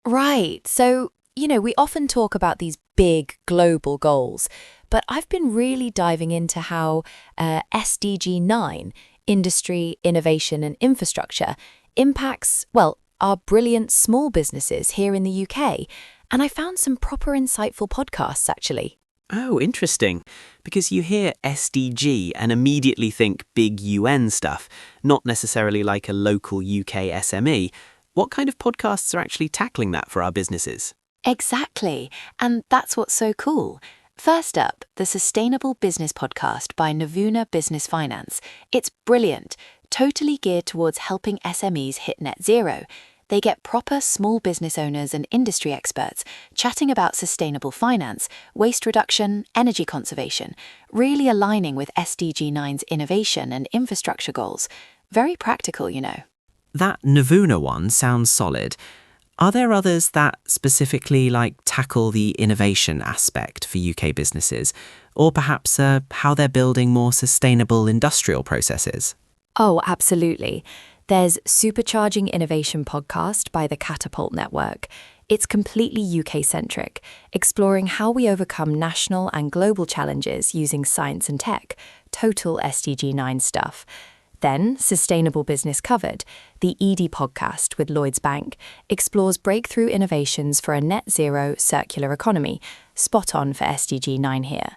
Right. So, we often talk about these big global goals, but I've been really diving into how SDG 9, industry, innovation, and infrastructure, impacts, well, our brilliant small businesses here in the UK. And I found some proper insightful podcasts, actually. Oh, interesting. Because you hear SDG and immediately think big UN stuff, not necessarily like a local UK SME. What kind of podcasts are actually tackling that for our businesses? Exactly. And that's what's so cool. First up, the Sustainable Business Podcast by Navuna Business Finance. It's brilliant, totally geared towards helping SMEs hit net zero. They get proper small business owners and industry experts chatting about sustainable finance, waste reduction, energy conservation, really aligning with SDG 9's innovation and infrastructure goals. Very practical. That Navuna one sounds solid. Are there others that specifically tackle the innovation aspect for UK businesses, or perhaps how they're building more sustainable industrial processes? Oh, absolutely. There's Supercharging Innovation podcast by the Catapult Network. It's completely UK-centric, exploring how we overcome national and global challenges using science and tech, total SDG 9 stuff. Then, Sustainable Business Covered, the ED podcast with Lloyds Bank, explores breakthrough innovations for a net zero circular economy, spot on for SDG 9 here.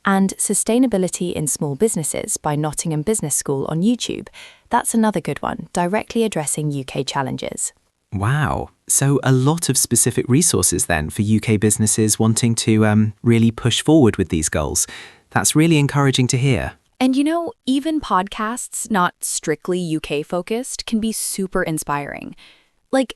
And Sustainability in Small Businesses by Nottingham Business School on YouTube. That's another good one, directly addressing UK challenges. Wow. So a lot of specific resources then for UK businesses wanting to really push forward with these goals. That's really encouraging to hear. And even podcasts not strictly UK focused can be super inspiring.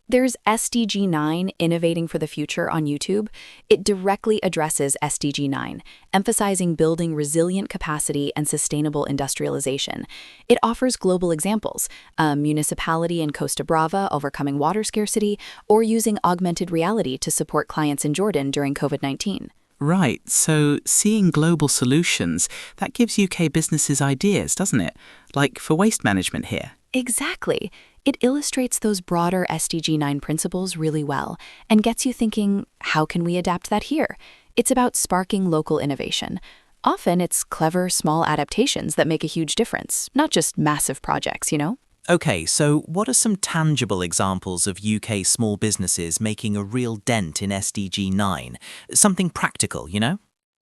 There's SDG 9 Innovating for the Future on YouTube. It directly addresses SDG 9, emphasizing building resilient capacity and sustainable industrialization. It offers global examples, a municipality in Costa Brava overcoming water scarcity, or using augmented reality to support clients in Jordan during COVID-19. Right, so seeing global solutions, that gives UK businesses ideas, doesn't it? Like for waste management here. Exactly. It illustrates those broader SDG 9 principles really well and gets you thinking, how can we adapt that here? It's about sparking local innovation. Often it's clever, small adaptations that make a huge difference, not just massive projects. Okay, so what are some tangible examples of UK small businesses making a real dent in SDG 9? Something practical.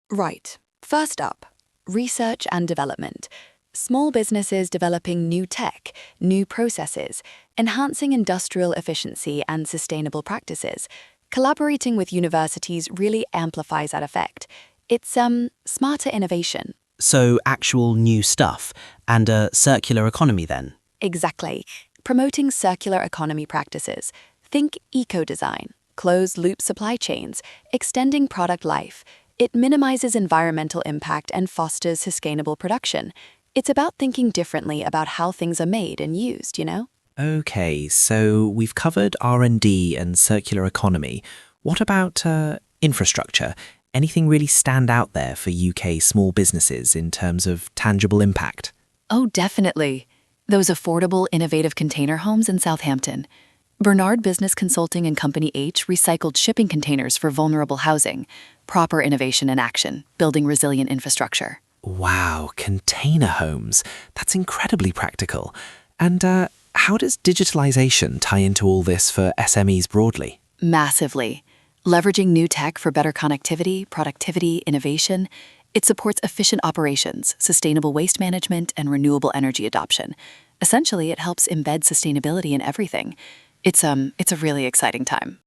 Right. First up, research and development. Small businesses developing new tech, new processes, enhancing industrial efficiency and sustainable practices. Collaborating with universities really amplifies that effect. It's smarter innovation. So actual new stuff and a circular economy then? Exactly. Promoting circular economy practices. Think eco-design, closed-loop supply chains, extending product life. It minimizes environmental impact and fosters sustainable production. It's about thinking differently about how things are made and used. Okay, so we've covered R&D and circular economy. What about infrastructure? Anything really stand out there for UK small businesses in terms of tangible impact? Oh, definitely. Those affordable, innovative container homes in Southampton. Bernard Business Consulting and Company H recycled shipping containers for vulnerable housing. Proper innovation in action, building resilient infrastructure. Wow, container homes. That's incredibly practical. And how does digitalization tie into all this for SMEs broadly? Massively. Leveraging new tech for better connectivity, productivity, innovation. It supports efficient operations, sustainable waste management, and renewable energy adoption. Essentially, it helps embed sustainability in everything. It's a really exciting time.